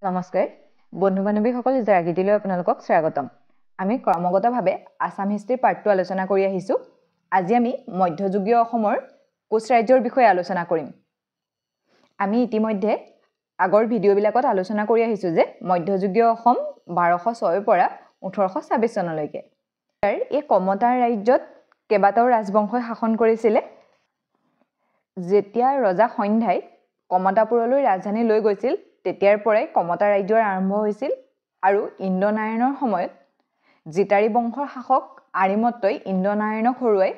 নমস্কাৰ বন্ধু বান্ধৱীসকল জাগিতিলৈ আপোনালোকক স্বাগতম আমি ক্ৰমাগতভাৱে আসাম হিষ্ট্ৰী পাৰ্ট 2 আলোচনা কৰি আহিছো আজি আমি মধ্যযুগীয় অসমৰ কোচ ৰাজ্যৰ বিষয়ে আলোচনা কৰিম আমি ইতিমধ্যে আগৰ ভিডিঅ' বিলাকত আলোচনা কৰি আহিছো যে মধ্যযুগীয় অসম 1206 পৰা 1826 চনলৈকে এই কমতাৰ ৰাজ্যত কেবাটাও ৰাজবংশই শাসন কৰিছিল যেতিয়া ৰজা সন্ধ্যাই কমতাপুৰলৈ ৰাজধানী লৈ গৈছিল তেতিয়াৰ পৰাই কমতা ৰাজ্যৰ আৰম্ভ হৈছিল আৰু ইন্দ্ৰনাৰায়ণৰ সময়ত জিতাৰী বংশৰ শাসক আৰিমত্তই ইন্দ্ৰনাৰায়ণক হৰুৱাই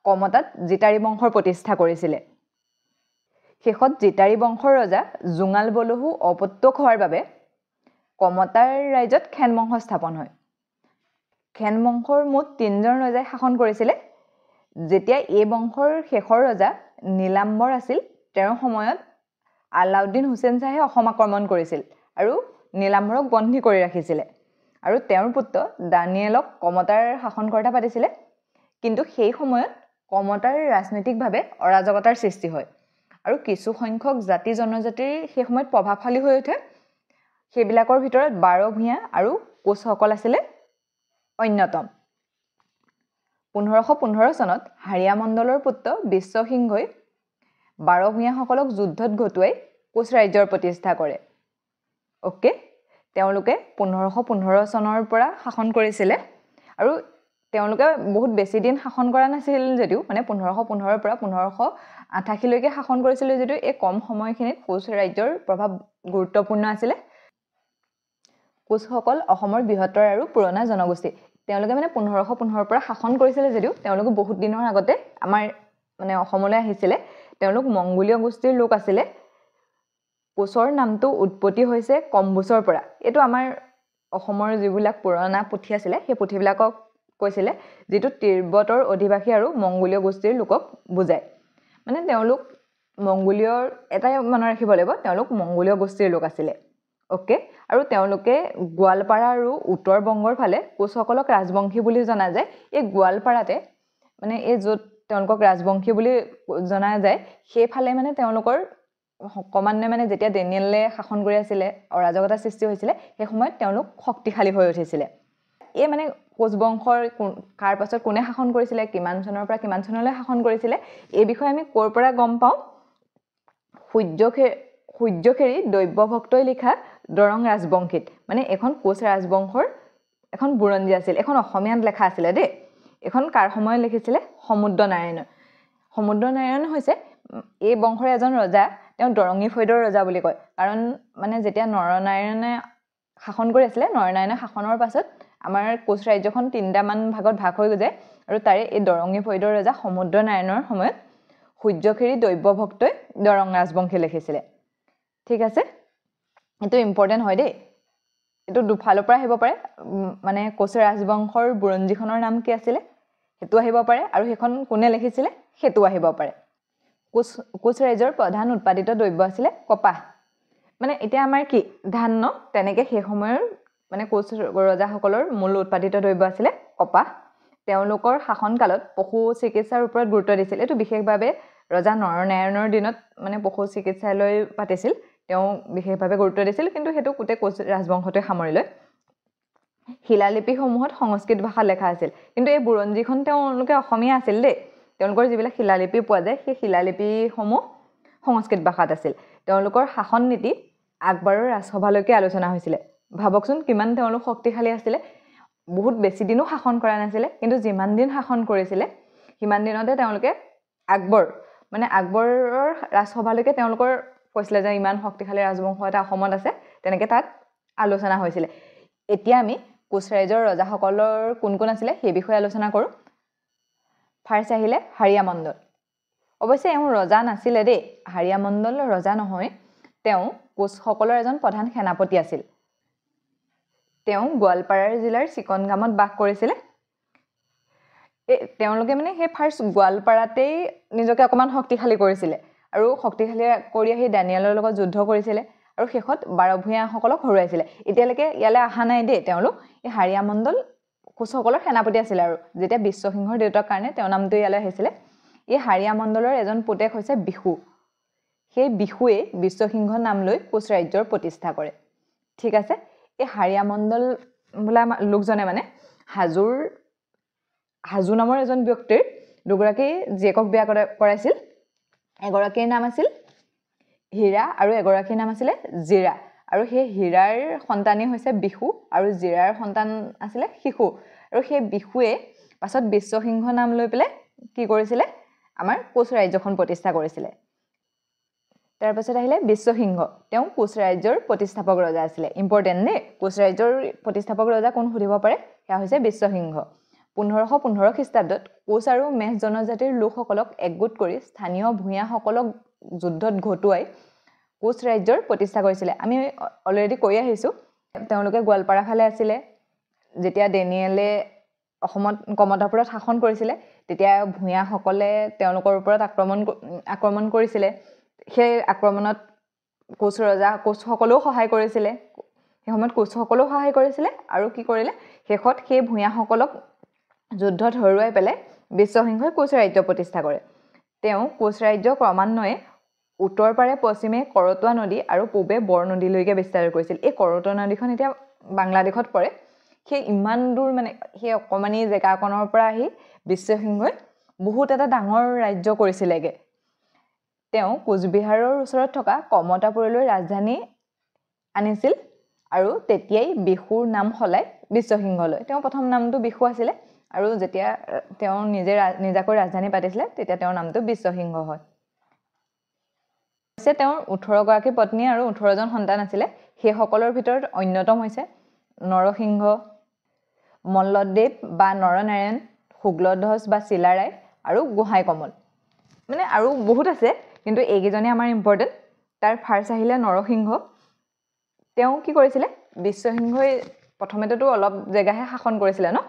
কমতাত জিতাৰী বংশৰ প্ৰতিষ্ঠা কৰিছিল শেষত জিতাৰী বংশৰ ৰজা জুঙাল বলহু অপত্যক হোৱাৰ বাবে কমতাৰ ৰাজ্যত খেন বংশ স্থাপন হয় খেন বংশৰ মুঠ 3জন ৰজাই শাসন কৰিছিল যেতিয়া এই বংশৰ শেষৰ ৰজা নীলাম্বৰ আছিল তেওঁৰ সময়ত আলাউদ্দিন হুছেইন শাহে অসম আক্ৰমণ কৰিছিল আৰু নীলাম্বৰক বন্দী কৰি ৰাখিছিল আৰু তেওঁৰ পুত্ৰ দানিয়েলক কমতাৰ শাসনকৰ্তা পাতিছিল কিন্তু সেই সময়ত কমতাৰ ৰাজনৈতিকভাৱে অৰাজকতাৰ সৃষ্টি হয় আৰু কিছু সংখ্যক জাতি জনজাতিৰ সেই সময়ত প্ৰভাৱশালী হৈ উঠে সেইবিলাকৰ ভিতৰত 12 ভূঞা আৰু কোচসকল আছিল অন্যতম 1515 চনত হাৰিয়া মণ্ডলৰ পুত্ৰ বিশ্বসিংহই 12 ভূঞাসকলক যুদ্ধত ঘটুৱাই কোচ ৰাজ্যৰ প্ৰতিষ্ঠা কৰে ওকে তেওঁলোকে 1515 চনৰ পৰা শাসন কৰিছিল আৰু তেওঁলোকে বহুত বেছি দিন শাসন কৰা নাছিল যদিও মানে 1515 পৰা 1588 লৈকে শাসন কৰিছিল যদিও এই কম সময়খিনিত কোচ ৰাজ্যৰ প্ৰভাৱ গুৰুত্বপূৰ্ণ আছিল কোচসকল অসমৰ বৃহত্তৰ আৰু পুৰণা জনগোষ্ঠী তেওঁলোকে মানে 1515 পৰা শাসন কৰিছিল যদিও তেওঁলোকে বহুত দিনৰ আগতে আমাৰ মানে অসমলৈ আহিছিল তেওঁলোক মংগোলীয় গোষ্ঠীৰ লোক আছিল কোচৰ নামটো উৎপত্তি হৈছে কম্বুচৰ পৰা এটো আমাৰ অসমৰ যিবিলাক পুৰণা পুথি আছিল সেই পুথিবিলাকক কৈছিল যেটো তিব্বতৰ অধিবাসী আৰু মংগোলীয় গোষ্ঠীৰ লোকক বুজায় মানে তেওঁলোক মংগোলীয়ৰ এটাই মনত ৰাখিব লাগিব তেওঁলোক মংগোলীয় গোষ্ঠীৰ লোক আছিল ওকে আৰু তেওঁলোকে গোৱালপাৰা আৰু উত্তৰ বংগৰ ফালে কোচসকলক ৰাজবংশী বুলি জনা যায় এই গোৱালপাৰাতে মানে এই যত তেওঁলোকক ৰাজবংশী বুলি জনা যায় সেইফালে মানে তেওঁলোকৰ ক্ৰমান্বয়ে মানে যেতিয়া ডেনিয়েলে শাসন কৰি আছিল অৰাজকতা সৃষ্টি হৈছিল সেই সময়ত তেওঁলোক শক্তিশালী হৈ উঠিছিল এই মানে কোচ বংশৰ কাৰ পাছত কোনে শাসন কৰিছিল কিমান চনৰ পৰা কিমান চনলৈ শাসন কৰিছিল এই বিষয়ে আমি ক'ৰ পৰা গম পাওঁ সূৰ্যখেৰী দৈব্যভক্তই লিখা দৰং ৰাজবংশীত মানে এখন কোচ ৰাজবংশৰ এখন বুৰঞ্জী আছিল এখন অসমীয়াত লেখা আছিল দেই এখন কাৰ সময়ত লিখিছিল সমুদ্ৰ নাৰায়ণ হৈছে এই বংশৰ এজন ৰজা তেওঁ দৰঙী ফৈদৰ ৰজা বুলি কয় কাৰণ মানে যেতিয়া নৰনাৰায়ণে শাসন কৰি আছিল নৰনাৰায়ণৰ শাসনৰ পাছত আমাৰ কোচ ৰাজ্যখন 3টা মান ভাগত ভাগ হৈ গৈছে আৰু তাৰে এই দৰঙী ফৈদৰ ৰজা সমুদ্ৰ নাৰায়ণৰ সময়ত সূৰ্যখেৰী দৈব্যভক্তই দৰং ৰাজবংশী লিখিছিল ঠিক আছে এটো ইম্পৰ্টেন্ট হয় দেই এটো দুফালৰ পৰা আহিব পাৰে মানে কোচ ৰাজবংশৰ বুৰঞ্জীখনৰ নাম কি আছিল হেতু আহিব পাৰে আৰু হেখন কোনে লিখিছিল হেতু আহিব পাৰে কোচ ৰাজ্যৰ প্ৰধান উৎপাদিত দ্ৰব্য আছিল কপাহ মানে এতিয়া আমাৰ কি ধান ন তেনেকে সেই সময়ৰ মানে কোচ ৰজাসকলৰ মূল উৎপাদিত দ্ৰব্য আছিল কপাহ তেওঁলোকৰ শাসন কালত পশু চিকিৎসাৰ ওপৰত গুৰুত্ব দিছিল এটো বিশেষভাৱে ৰজা নৰনাৰায়ণৰ দিনত মানে পশু চিকিৎসালয় পাতিছিল তেওঁ বিশেষভাৱে গুৰুত্ব দিছিল কিন্তু হেতু কোতে কোচ ৰাজবংশতে সামৰি লয় শিলালিপিসমূহত সংস্কৃত ভাষা লেখা আছিল কিন্তু এই বুৰঞ্জীখন তেওঁলোকে অসমীয়া আছিল দেই তেওঁলোকৰ যিবিলাক শিলালিপি পোৱা যায় সেই শিলালিপিসমূহ সংস্কৃত ভাষাত আছিল তেওঁলোকৰ শাসন নীতি আকবৰৰ ৰাজসভালৈকে আলোচনা হৈছিল ভাবকচোন কিমান তেওঁলোক শক্তিশালী আছিল বহুত বেছি দিনো শাসন কৰা নাছিল কিন্তু যিমান দিন শাসন কৰিছিল সিমান দিনতে তেওঁলোকে আকবৰৰ ৰাজসভালৈকে তেওঁলোকৰ কৈছিল যে ইমান শক্তিশালী ৰাজবংশ এটা অসমত আছে তেনেকে তাত আলোচনা হৈছিল এতিয়া আমি কোচ ৰাজ্যৰ ৰজাসকলৰ কোন কোন আছিল সেই বিষয়ে আলোচনা কৰো ফাৰ্ষ্ট আহিলে হাৰিয়া মণ্ডল অৱশ্যে এওঁ ৰজা নাছিল দেই হাৰিয়া মণ্ডল ৰজা নহয় তেওঁ কোচসকলৰ এজন প্ৰধান সেনাপতি আছিল তেওঁ গোৱালপাৰাৰ জিলাৰ চিকনগামত বাস কৰিছিল তেওঁলোকে মানে সেই ফাৰ্ষ্ট গোৱালপাৰাতেই নিজকে অকমান শক্তিশালী কৰিছিল আৰু শক্তিশালী কৰি আহি দানিয়েলৰ লগত যুদ্ধ কৰিছিল আৰু শেষত 12 ভূঞাসকলক হৰুৱাইছিল এতিয়ালৈকে ইয়ালে আহা নাই দেই তেওঁলোক এই হাৰিয়া মণ্ডল কোচসকলৰ সেনাপতি আছিল আৰু যেতিয়া বিশ্বসিংহৰ দেউতাৰ কাৰণে তেওঁ নামটো ইয়ালে আহিছিল এই হাৰিয়া মণ্ডলৰ এজন পুতেক হৈছে বিহু সেই বিহুৱে বিশ্বসিংহৰ নাম লৈ কোচ ৰাজ্যৰ প্ৰতিষ্ঠা কৰে ঠিক আছে এই হাৰিয়া মণ্ডল বোলা লোকজনে মানে হাজু নামৰ এজন ব্যক্তিৰ দুগৰাকী জীয়েকক বিয়া কৰাইছিল এগৰাকীৰ নাম আছিল হীৰা আৰু এগৰাকীৰ নাম আছিল জিৰা আৰু সেই হীৰাৰ সন্তানী হৈছে বিহু আৰু জিৰাৰ সন্তান আছিল শিশু আৰু সেই বিহুৱে পাছত বিশ্বসিংহ নাম লৈ পেলাই কি কৰিছিলে আমাৰ কোচ ৰাজ্যখন প্ৰতিষ্ঠা কৰিছিলে তাৰ পাছত আহিলে বিশ্বসিংহ তেওঁ কোচ ৰাজ্যৰ প্ৰতিষ্ঠাপক ৰজা আছিল ইম্পৰ্টেন্ট নে কোচ ৰাজ্যৰ প্ৰতিষ্ঠাপক ৰজা কোন সুধিব পাৰে সেয়া হৈছে বিশ্বসিংহ 1515 খ্ৰীষ্টাব্দত কোচ আৰু মেচ জনজাতিৰ লোকসকলক একগোট কৰি স্থানীয় ভূঞাসকলক যুদ্ধত ঘটুৱাই কোচ ৰাজ্যৰ প্ৰতিষ্ঠা কৰিছিলে আমি অলৰেডি কৈ আহিছো তেওঁলোকে গোৱালপাৰা ফালে আছিল যেতিয়া ডেনিয়েলে অসমত কমতাপুৰত শাসন কৰিছিল তেতিয়া ভূঞাসকলে তেওঁলোকৰ ওপৰত আক্ৰমণ কৰিছিল সেই আক্ৰমণত কোচসকলেও সহায় কৰিছিল সেই সময়ত কোচসকলেও সহায় কৰিছিল আৰু কি কৰিলে শেষত সেই ভূঞাসকলক যুদ্ধত হৰুৱাই পেলাই বিশ্বসিংহই কোচ ৰাজ্য প্ৰতিষ্ঠা কৰে তেওঁ কোচ ৰাজ্য ক্ৰমান্বয়ে উত্তৰ পাৰে পশ্চিমে কৰতোৱা নদী আৰু পূবে বৰ নদীলৈকে বিস্তাৰ কৰিছিল এই কৰতোৱা নদীখন এতিয়া বাংলাদেশত পৰে সেই ইমান দূৰ মানে সেই অকমানি জেগাকনৰ পৰা আহি বিশ্বসিংহই বহুত এটা ডাঙৰ ৰাজ্য কৰিছিলেগে তেওঁ কোচবিহাৰৰ ওচৰত থকা কমতাপুৰলৈ ৰাজধানী আনিছিল আৰু তেতিয়াই বিহুৰ নাম সলাই বিশ্বসিংহলৈ তেওঁ প্ৰথম নামটো বিহু আছিল আৰু যেতিয়া তেওঁ নিজাকৈ ৰাজধানী পাতিছিল তেতিয়া তেওঁৰ নামটো বিশ্বসিংহ হয় তেওঁৰ 18 গৰাকী পত্নী আৰু 18 জন সন্তান আছিল সেই সকলৰ ভিতৰত অন্যতম হৈছে নৰসিংহ মল্লদেৱ বা নৰনাৰায়ণ শুক্লধ্বজ বা চিলাৰায় আৰু গোহাঁই কমল মানে আৰু বহুত আছে কিন্তু এইকেইজনে আমাৰ ইম্পৰ্টেন্ট তাৰ ফাৰ্ষ্ট আহিলে নৰসিংহ তেওঁ কি কৰিছিল বিশ্বসিংহই প্ৰথমেতো অলপ জেগাহে শাসন কৰিছিল ন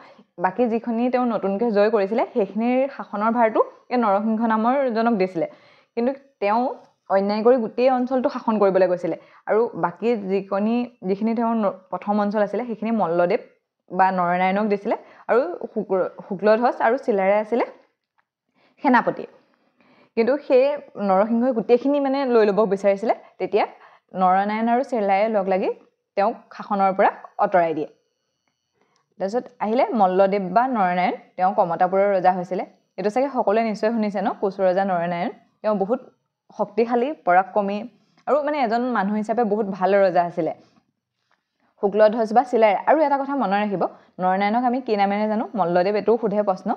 বাকি যিখিনি তেওঁ নতুনকৈ জয় কৰিছিল সেইখিনিৰ শাসনৰ ভাৰটো এই নৰসিংহ নামৰ জনক দিছিল কিন্তু তেওঁ অন্যায় কৰি গোটেই অঞ্চলটো শাসন কৰিবলৈ গৈছিল আৰু বাকি যিখিনি তেওঁৰ প্ৰথম অঞ্চল আছিল সেইখিনি মল্লদেৱ বা নৰনাৰায়ণক দিছিল আৰু শুক্লধ্বজ আৰু চিলাৰায় আছিল সেনাপতি কিন্তু সেই নৰসিংহই গোটেইখিনি মানে লৈ ল'ব বিচাৰিছিল তেতিয়া নৰনাৰায়ণ আৰু চিলাৰায়ে লগ লাগি তেওঁক শাসনৰ পৰা অতৰাই দিয়ে তাৰপিছত আহিলে মল্লদেৱ বা নৰনাৰায়ণ তেওঁ কমতাপুৰৰ ৰজা হৈছিল এইটো চাগে সকলোৱে নিশ্চয় শুনিছে ন কোচ ৰজা নৰনাৰায়ণ তেওঁ বহুত শক্তিশালী পৰাক্ৰমী আৰু মানে এজন মানুহ হিচাপে বহুত ভাল ৰজা আছিল শুক্লধ্বজ বা চিলাৰায় আৰু এটা কথা মনত ৰাখিব নৰনাৰায়ণক আমি কি নামেৰে জানো মল্লদেৱ এটো সোধে প্ৰশ্ন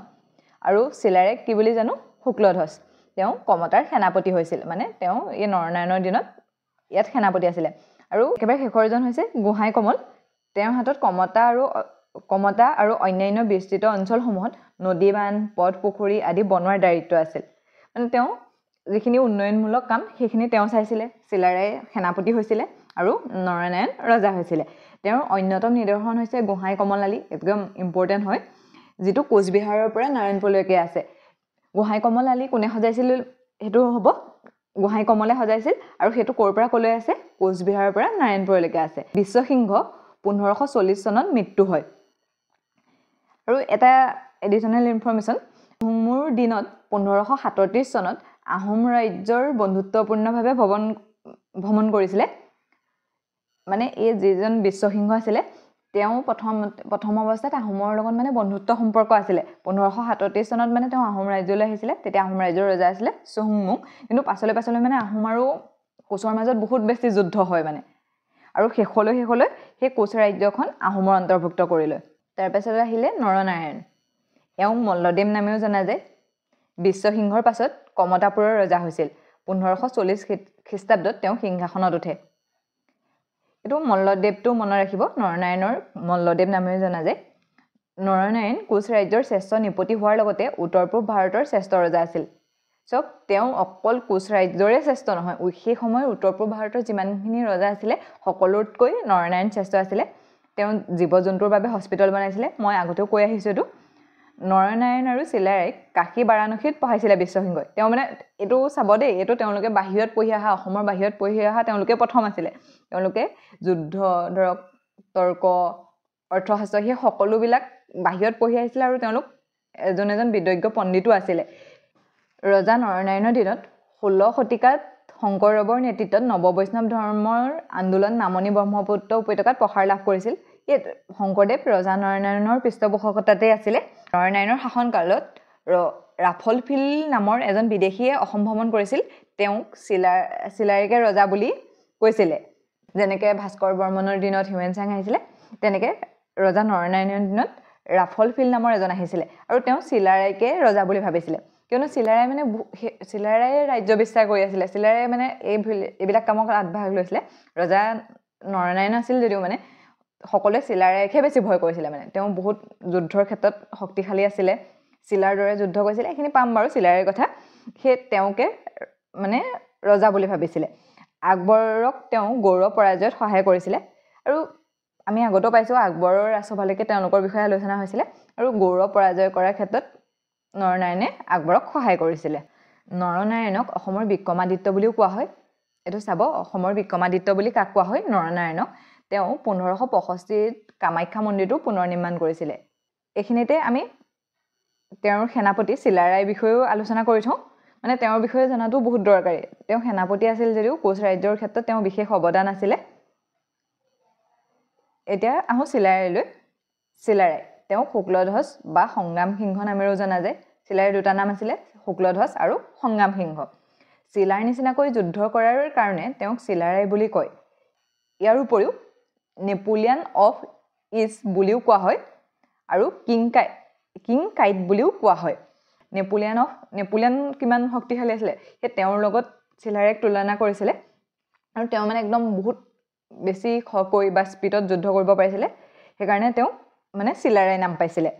আৰু চিলাৰায়ক কি বুলি জানো শুক্লধ্বজ তেওঁ কমতাৰ সেনাপতি হৈছিল মানে তেওঁ এই নৰনাৰায়ণৰ দিনত ইয়াত সেনাপতি আছিল আৰু একেবাৰে শেষৰজন হৈছে গোহাঁই কমল তেওঁৰ হাতত কমতা আৰু অন্যান্য বিস্তৃত অঞ্চলসমূহত নদী বান্ধ পথ পুখুৰী আদি বনোৱাৰ দায়িত্ব আছিল মানে তেওঁ যিখিনি উন্নয়নমূলক কাম সেইখিনি তেওঁ চাইছিল চিলাৰায়ে সেনাপতি হৈছিল আৰু নৰনাৰায়ণ ৰজা হৈছিল তেওঁৰ অন্যতম নিদৰ্শন হৈছে গোহাঁই কমল আলি একদম ইম্পৰ্টেন্ট হয় যিটো কোচবিহাৰৰ পৰা নাৰায়ণপুৰলৈকে আছে গোহাঁই কমল আলি কোনে সজাইছিল হেতু হ'ব গোহাঁই কমলে সজাইছিল আৰু হেতু ক'ৰ পৰা ক'লৈ আছে কোচবিহাৰৰ পৰা নাৰায়ণপুৰলৈকে আছে বিশ্বসিংহ 1540 চনত মৃত্যু হয় আৰু এটা এডিশনাল ইনফৰমেশন আহোমৰ দিনত 1537 চনত আহোম ৰাজ্যৰ বন্ধুত্বপূৰ্ণভাৱে ভ্ৰমণ কৰিছিল মানে এই যিজন বিশ্বসিংহ আছিল তেওঁ প্ৰথম অৱস্থাত আহোমৰ লগত মানে বন্ধুত্ব সম্পৰ্ক আছিল 1537 চনত মানে তেওঁ আহোম ৰাজ্যলৈ আহিছিল তেতিয়া আহোম ৰাজ্যৰ ৰজা আছিল চুহুংমুং কিন্তু পাছলৈ মানে আহোম আৰু কোচৰ মাজত বহুত বেছি যুদ্ধ হয় মানে আৰু শেষলৈ সেই কোচ ৰাজ্যখন আহোমৰ অন্তৰ্ভুক্ত কৰিলে তাৰ পাছত আহিলে নৰনাৰায়ণ এওঁ মল্লদেৱ নামেও জনা যায় বিশ্বসিংহৰ পাছত কমতাপুৰৰ ৰজা হৈছিল 1540 খ্ৰীষ্টাব্দত তেওঁ সিংহাসনত উঠে এটো মল্লদেৱটো মনত ৰাখিব নৰনাৰায়ণৰ মল্লদেৱ নামেও জনা যায় নৰনাৰায়ণ কোচ ৰাজ্যৰ শ্ৰেষ্ঠ নিপতি হোৱাৰ লগতে উত্তৰ পূব ভাৰতৰ শ্ৰেষ্ঠ ৰজা আছিল সব তেওঁ অকল কোচ ৰাজ্যৰে শ্ৰেষ্ঠ নহয় সেই সময়ৰ উত্তৰ পূব ভাৰতৰ যিমানখিনি ৰজা আছিল সকলোতকৈ নৰনাৰায়ণ শ্ৰেষ্ঠ আছিল তেওঁ জীৱ-জন্তুৰ বাবে হস্পিটেল বনাইছিল মই আগতেও কৈ আহিছো এটো নৰনাৰায়ণ আৰু চিলাৰায়ক কাশী বাৰাণসীত পঢ়াইছিল বিশ্বসিংহই তেওঁ মানে এটো চাব দেই এটো তেওঁলোকে বাহিৰত পঢ়ি অহা অসমৰ বাহিৰত পঢ়ি অহা তেওঁলোকে প্ৰথম আছিল তেওঁলোকে যুদ্ধ ধৰক তৰ্ক অৰ্থশাস্ত্ৰ সেই সকলোবিলাক বাহিৰত পঢ়ি আহিছিল আৰু তেওঁলোক এজন বিদগ্ধ পণ্ডিতো আছিল ৰজা নৰনাৰায়ণৰ দিনত 16 শতিকাত শংকৰদেৱৰ নেতৃত্বত নৱবৈষ্ণৱ ধৰ্মৰ আন্দোলন নামনি ব্ৰহ্মপুত্ৰ উপত্যকাত প্ৰসাৰ লাভ কৰিছিল। ইয়াত শংকৰদেৱ ৰজা নৰনাৰায়ণৰ পৃষ্ঠপোষকতাতে আছিলে। নৰনাৰায়ণৰ শাসনকালত ৰাফলফিল নামৰ এজন বিদেশীয়ে অসম ভ্ৰমণ কৰিছিল। তেওঁক চিলাৰীকে ৰজা বুলি কৈছিলে। যেনেকৈ ভাস্কৰ বৰ্মনৰ দিনত হিউমেন চাং আহিছিলে, তেনেকৈ ৰজা নৰনাৰায়ণৰ দিনত ৰাফলফিল নামৰ এজন আহিছিলে আৰু তেওঁ চিলাৰায়কে ৰজা বুলি ভাবিছিলে। কিয়নো চিলাৰাই মানে চিলাৰাই ৰাজ্য বিস্তাৰ কৰি আছিলে। চিলাৰাই মানে এইবিলাক কামত আগভাগ লৈছিলে। ৰজা নৰনাৰায়ণ আছিল যদিও মানে সকলোৱে চিলাৰায়কহে বেছি ভয় কৰিছিলে। মানে তেওঁ বহুত যুদ্ধৰ ক্ষেত্ৰত শক্তিশালী আছিলে, চিলাৰ দৰে যুদ্ধ কৰিছিলে। এইখিনি পাম বাৰু চিলাৰায়ৰ কথা। সেই তেওঁকে মানে ৰজা বুলি ভাবিছিলে। আকবৰক তেওঁ গৌৰৱ পৰাজয়ত সহায় কৰিছিলে আৰু আমি আগতেও পাইছোঁ আকবৰৰ ৰাজসভালৈকে তেওঁলোকৰ বিষয়ে আলোচনা হৈছিলে আৰু গৌৰৱ পৰাজয় কৰাৰ ক্ষেত্ৰত নৰনাৰায়ণে আকবৰক সহায় কৰিছিলে। নৰনাৰায়ণক অসমৰ বিক্ৰমাদিত্য বুলিও কোৱা হয়। এইটো চাব, অসমৰ বিক্ৰমাদিত্য বুলি কাক কোৱা হয়? নৰনাৰায়ণক। তেওঁ 1565 কামাখ্যা মন্দিৰটো পুনৰ নিৰ্মাণ কৰিছিলে। এইখিনিতে আমি তেওঁৰ সেনাপতি চিলাৰায়ৰ বিষয়েও আলোচনা কৰি থওঁ। মানে তেওঁৰ বিষয়ে জনাটো বহুত দৰকাৰী। তেওঁ সেনাপতি আছিল যদিও কোচ ৰাজ্যৰ ক্ষেত্ৰত তেওঁ বিশেষ অৱদান আছিলে। এতিয়া আহোঁ চিলাৰায়লৈ। চিলাৰায় তেওঁ শুক্লধ্বজ বা সংগ্ৰাম সিংহ নামেৰেও জনা যায়। চিলাৰায়ৰ দুটা নাম আছিলে, শুক্লধ্বজ আৰু সংগ্ৰাম সিংহ। চিলাৰ নিচিনাকৈ যুদ্ধ কৰাৰ কাৰণে তেওঁক চিলাৰায় বুলি কয়। ইয়াৰ উপৰিও নেপোলিয়ান অফ ইষ্ট বুলিও কোৱা হয় আৰু কিং কাইট বুলিও কোৱা হয়। নেপোলিয়ান কিমান শক্তিশালী আছিলে সেই তেওঁৰ লগত চিলাৰায়ক তুলনা কৰিছিলে আৰু তেওঁ মানে একদম বহুত বেছি খৰকৈ বা স্পীডত যুদ্ধ কৰিব পাৰিছিলে। সেইকাৰণে তেওঁ মানে চিলাৰায় নাম পাইছিলে।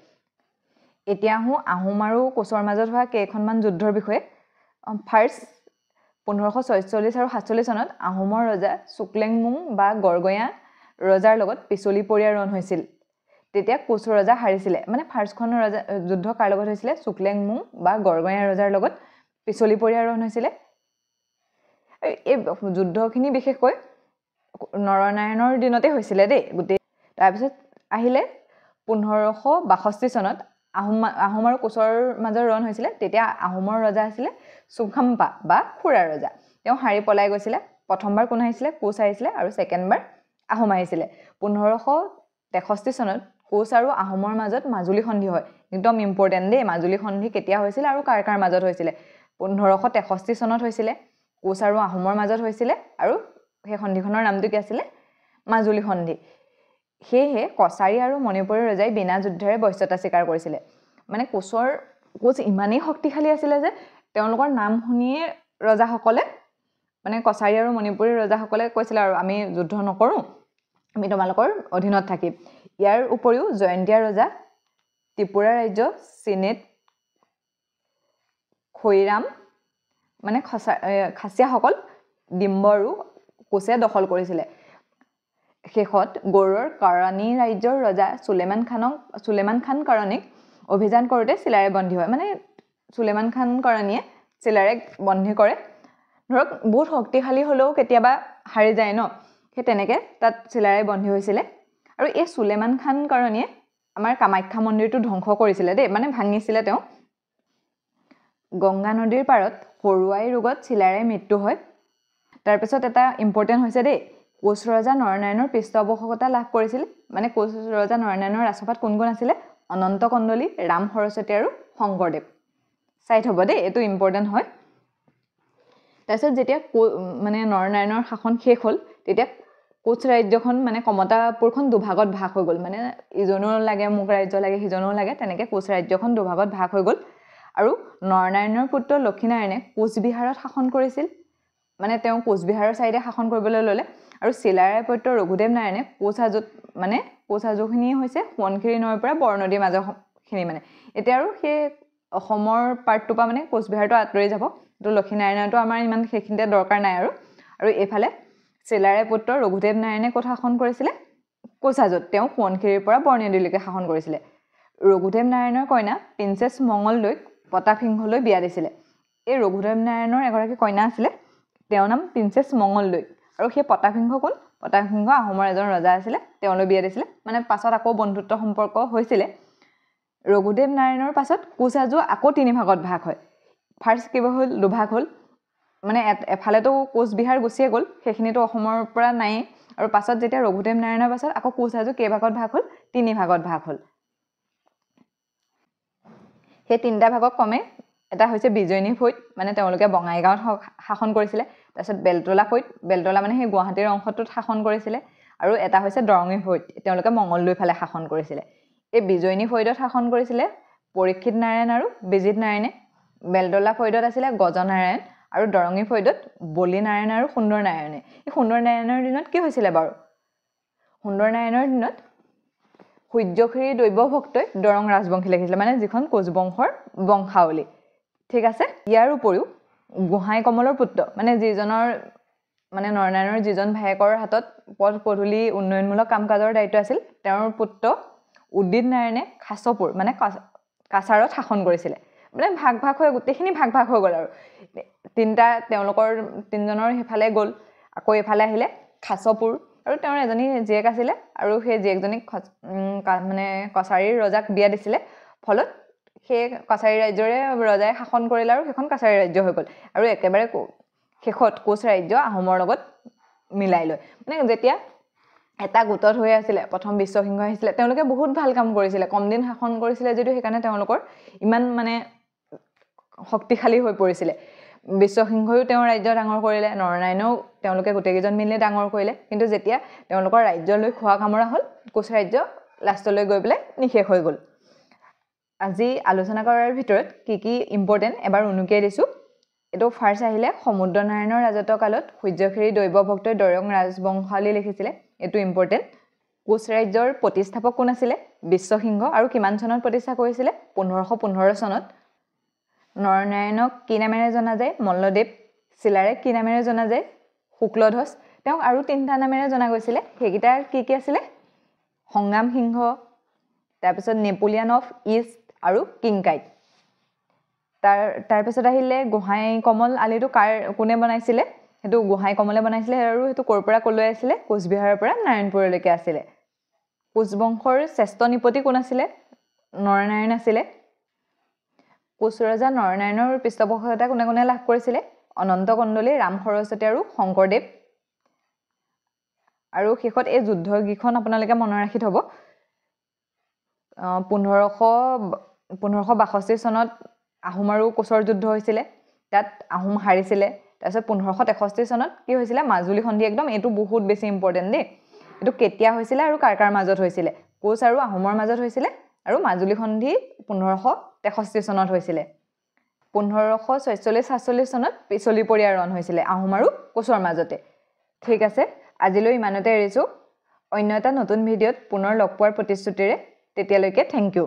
এতিয়া আহোম আৰু কোচৰ মাজত হোৱা কেইখনমান যুদ্ধৰ বিষয়ে। ফাৰ্ষ্ট 1546 আৰু 47 চনত আহোমৰ ৰজা চুকলেংমুং বা গড়গঞা ৰজাৰ লগত পিছলিপৰীয়া ৰণ হৈছিল। তেতিয়া কোচ ৰজা হাৰিছিলে। মানে ফাৰ্ষ্টখন যুদ্ধ কাৰ লগত হৈছিলে? চুকলেংমুং বা গড়গঞা ৰজাৰ লগত পিছলিপৰীয়া ৰণ হৈছিলে। এই যুদ্ধখিনি বিশেষকৈ নৰনাৰায়ণৰ দিনতে হৈছিলে দেই গোটেই। তাৰপিছত আহিলে 1562 চনত আহোম আৰু কোচৰ মাজত ৰণ হৈছিলে। তেতিয়া আহোমৰ ৰজা আছিলে চুংখাম্পা বা খুৰা ৰজা। তেওঁ হাৰি পলাই গৈছিলে। প্ৰথমবাৰ কোন আহিছিলে? কোচ আহিছিলে আৰু ছেকেণ্ডবাৰ আহোম আহিছিলে। 1563 চনত কোচ আৰু আহোমৰ মাজত মাজুলী সন্ধি হয়। একদম ইম্পৰ্টেণ্ট দেই, মাজুলী সন্ধি কেতিয়া হৈছিলে আৰু কাৰ কাৰ মাজত হৈছিলে? 1563 চনত হৈছিলে, কোচ আৰু আহোমৰ মাজত হৈছিলে আৰু সেই সন্ধিখনৰ নামটো কি আছিলে? মাজুলী সন্ধি। সেয়েহে কছাৰী আৰু মণিপুৰী ৰজাই বিনা যুদ্ধেৰে বশ্যতা স্বীকাৰ কৰিছিলে। মানে কোচ ইমানেই শক্তিশালী আছিলে যে তেওঁলোকৰ নাম শুনিয়ে ৰজাসকলে মানে কছাৰী আৰু মণিপুৰী ৰজাসকলে কৈছিলে আৰু আমি যুদ্ধ নকৰোঁ, আমি তোমালোকৰ অধীনত থাকিম। ইয়াৰ উপৰিও জয়ন্তীয়া ৰজা, ত্ৰিপুৰা ৰাজ্য, চিনেট, খৈৰাম মানে খাচীয়াসকল, ডিম্ব আৰু কোচে দখল কৰিছিলে। শেষত গৌড়ৰ কৰাণী ৰাজ্যৰ ৰজা চুলেমান খান কৰাণীক অভিযান কৰোঁতে চিলাৰায় বন্দী হয়। মানে চুলেমান খান কৰাণীয়ে চিলাৰায়ক বন্দী কৰে। ধৰক বহুত শক্তিশালী হ'লেও কেতিয়াবা হাৰি যায় ন, সেই তেনেকৈ তাত চিলাৰায় বন্দী হৈছিলে। আৰু এই চুলেমান খান কৰাণীয়ে আমাৰ কামাখ্যা মন্দিৰটো ধ্বংস কৰিছিলে দেই, মানে ভাঙিছিলে তেওঁ। গংগা নদীৰ পাৰত সৰুৱাই ৰোগত চিলাৰায়ৰ মৃত্যু হয়। তাৰপিছত এটা ইম্পৰ্টেণ্ট হৈছে দেই, কোচ ৰজা নৰনাৰায়ণৰ পৃষ্ঠপোষকতা লাভ কৰিছিল। মানে কোচ ৰজা নৰনাৰায়ণৰ ৰাজসভাত কোন কোন আছিলে? অনন্ত কন্দলী, ৰাম সৰস্বতী আৰু শংকৰদেৱ। চাই থ'ব দেই, এইটো ইম্পৰ্টেণ্ট হয়। তাৰপিছত যেতিয়া মানে নৰনাৰায়ণৰ শাসন শেষ হ'ল, তেতিয়া কোচ ৰাজ্যখন মানে কমতাপুৰখন দুভাগত ভাগ হৈ গ'ল। মানে ইজনো লাগে মোক ৰাজ্য লাগে, সিজনো লাগে, তেনেকৈ কোচ ৰাজ্যখন দুভাগত ভাগ হৈ গ'ল। আৰু নৰনাৰায়ণৰ পুত্ৰ লক্ষীনাৰায়ণে কোচবিহাৰত শাসন কৰিছিল। মানে তেওঁ কোচবিহাৰৰ চাইডে শাসন কৰিবলৈ ল'লে। আৰু চিলাৰায়ৰ পুত্ৰ ৰঘুদেৱ নাৰায়ণে কোচ সাজুখিনি হৈছে সোৱণশিৰি নৈৰ পৰা বৰনদীৰ মাজৰখিনি। মানে এতিয়া আৰু সেই অসমৰ পাৰ্টটোৰ পৰা মানে কোচবিহাৰটো আঁতৰি যাব। তো লক্ষীনাৰায়ণতো আমাৰ ইমান সেইখিনিতে দৰকাৰ নাই আৰু এইফালে চিলাৰায়ৰ পুত্ৰ ৰঘুদেৱ নাৰায়ণে ক'ত শাসন কৰিছিলে? কোচহাজোত। তেওঁ সোৱণশিৰিৰ পৰা বৰনদীলৈকে শাসন কৰিছিলে। ৰঘুদেৱ নাৰায়ণৰ কন্যা প্ৰিন্সেছ মঙলদৈক প্ৰতাপসিংহলৈ বিয়া দিছিলে। এই ৰঘুদেৱ নাৰায়ণৰ এগৰাকী কন্যা আছিলে, তেওঁৰ নাম প্ৰিন্সেছ মঙলদৈ। আৰু সেই প্ৰতাপসিংহ কোন? প্ৰতাপসিংহ আহোমৰ এজন ৰজা আছিলে, তেওঁলৈ বিয়া দিছিলে। মানে পাছত আকৌ বন্ধুত্ব সম্পৰ্ক হৈছিলে। ৰঘুদেৱ নাৰায়ণৰ পাছত কোচহাজো আকৌ 3 ভাগত ভাগ হয়। ফাৰ্ষ্ট কিবা হ'ল? দুভাগ হ'ল। মানে এফালেতো কোচবিহাৰ গুচিয়ে গ'ল, সেইখিনিতো অসমৰ পৰা নাই। আৰু পাছত যেতিয়া ৰঘুদেৱ নাৰায়ণৰ পাছত আকৌ কোচৰাজো কেইভাগত ভাগ হ'ল, 3 ভাগত ভাগ হ'ল। সেই 3টা ভাগক কমে এটা হৈছে বিজয়িনী ফৈদ, মানে তেওঁলোকে বঙাইগাঁৱত শাসন কৰিছিলে। তাৰপিছত বেলতলা ফৈদ, বেলতলা মানে সেই গুৱাহাটীৰ অংশটোত শাসন কৰিছিলে। আৰু এটা হৈছে দৰঙী ফৈদ, তেওঁলোকে মঙলদৈ ফালে শাসন কৰিছিলে। এই বিজয়িনী ফৈদত শাসন কৰিছিলে পৰীক্ষিত নাৰায়ণ আৰু বিজিত নাৰায়ণে। বেলতলা ফৈদত আছিলে গজনাৰায়ণ আৰু দৰঙী ফৈদত বলি নাৰায়ণ আৰু সুন্দৰ নাৰায়ণে। এই সুন্দৰ নাৰায়ণৰ দিনত কি হৈছিলে বাৰু? সুন্দৰ নাৰায়ণৰ দিনত সূৰ্যখিৰী দৈৱভক্তই দৰং ৰাজবংশী লিখিছিলে, মানে যিখন কোচ বংশৰ বংশাৱলী। ঠিক আছে। ইয়াৰ উপৰিও গোহাঁই কমলৰ পুত্ৰ, মানে যিজনৰ মানে নৰনাৰায়ণৰ যিজন ভায়েকৰ হাতত পথ পদূলি উন্নয়নমূলক কাম কাজৰ দায়িত্ব আছিল, তেওঁৰ পুত্ৰ উদিত নাৰায়ণে খাচপুৰ মানে কাছাৰত শাসন কৰিছিলে। মানে ভাগ ভাগ হৈ গোটেইখিনি ভাগ ভাগ হৈ গ'ল আৰু তেওঁলোকৰ 3জনৰ সেইফালে গ'ল, আকৌ এইফালে আহিলে খাচপুৰ। আৰু তেওঁৰ এজনী জীয়েক আছিলে, আৰু সেই জীয়েকজনীক মানে কছাৰীৰ ৰজাক বিয়া দিছিলে। ফলত সেই কছাৰী ৰাজ্যৰে ৰজাই শাসন কৰিলে আৰু সেইখন কছাৰী ৰাজ্য হৈ গ'ল। আৰু একেবাৰে শেষত কোচ ৰাজ্য আহোমৰ লগত মিলাই লয়। মানে যেতিয়া এটা গোটত হৈ আছিলে, প্ৰথম বিশ্বসিংহ আহিছিলে, তেওঁলোকে বহুত ভাল কাম কৰিছিলে, কম দিন শাসন কৰিছিলে যদিও সেইকাৰণে তেওঁলোকৰ ইমান মানে শক্তিশালী হৈ পৰিছিলে। বিশ্বসিংহয়ো তেওঁৰ ৰাজ্য ডাঙৰ কৰিলে, নৰনাৰায়ণেও তেওঁলোকে গোটেইকেইজন মিলি ডাঙৰ কৰিলে। কিন্তু যেতিয়া তেওঁলোকৰ ৰাজ্যলৈ খোৱা কামৰা হ'ল, কোচ ৰাজ্য লাষ্টলৈ গৈ পেলাই নিশেষ হৈ গ'ল। আজি আলোচনা কৰাৰ ভিতৰত কি ইম্পৰ্টেণ্ট এবাৰ উনুকিয়াই দিছোঁ। এইটো ফাৰ্ষ্ট আহিলে সমুদ্ৰ নাৰায়ণৰ ৰাজত্ব কালত সূৰ্যখিৰী দৈৱভক্তই দৰং ৰাজবংশাৱলী লিখিছিলে, এইটো ইম্পৰ্টেণ্ট। কোচ ৰাজ্যৰ প্ৰতিষ্ঠাপক কোন আছিলে? বিশ্বসিংহ। আৰু কিমান চনত প্ৰতিষ্ঠা কৰিছিলে? 1515 চনত। নৰনাৰায়ণক কি নামেৰে জনা যায়? মল্লদেৱ। চিলাৰে কি নামেৰে জনা যায়? শুক্লধ্বজ। তেওঁক আৰু 3টা নামেৰে জনা গৈছিলে, সেইকেইটা কি আছিলে? সংগ্ৰাম সিংহ, তাৰপিছত নেপোলিয়ন অফ ইষ্ট আৰু কিংকাইট। তাৰপিছত আহিলে গোহাঁই কমল আলিটো কোনে বনাইছিলে? সেইটো গোহাঁই কমলে বনাইছিলে, আৰু সেইটো ক'ৰ পৰা ক'লৈ আছিলে? কোচবিহাৰৰ পৰা নাৰায়ণপুৰলৈকে আছিলে। কোচ বংশৰ শ্ৰেষ্ঠ নৃপতি কোন আছিলে? নৰনাৰায়ণ আছিলে। কোচ ৰজা নৰনাৰায়ণৰ পৃষ্ঠপোষকতা কোনে কোনে লাভ কৰিছিলে? অনন্ত কণ্ডলী, ৰাম সৰস্বতী আৰু শংকৰদেৱ। আৰু শেষত এই যুদ্ধকেইখন আপোনালোকে মনত ৰাখি থ'ব। 1562 চনত আহোম আৰু কোচৰ যুদ্ধ হৈছিলে, তাত আহোম হাৰিছিলে। তাৰপিছত 1563 চনত কি হৈছিলে? মাজুলী সন্ধি। একদম এইটো বহুত বেছি ইম্পৰ্টেণ্ট দেই। এইটো কেতিয়া হৈছিলে আৰু কাৰ মাজত হৈছিলে? কোচ আৰু আহোমৰ মাজত হৈছিলে, আৰু মাজুলী সন্ধি 1563 চনত হৈছিলে। 1546-47 চনত পিছলিপৰীয়া ৰণ হৈছিলে আহোম আৰু কোচৰ মাজতে। ঠিক আছে, আজিলৈ ইমানতে এৰিছোঁ। অন্য এটা নতুন ভিডিঅ'ত পুনৰ লগ পোৱাৰ প্ৰতিশ্ৰুতিৰে। তেতিয়ালৈকে থেংক ইউ।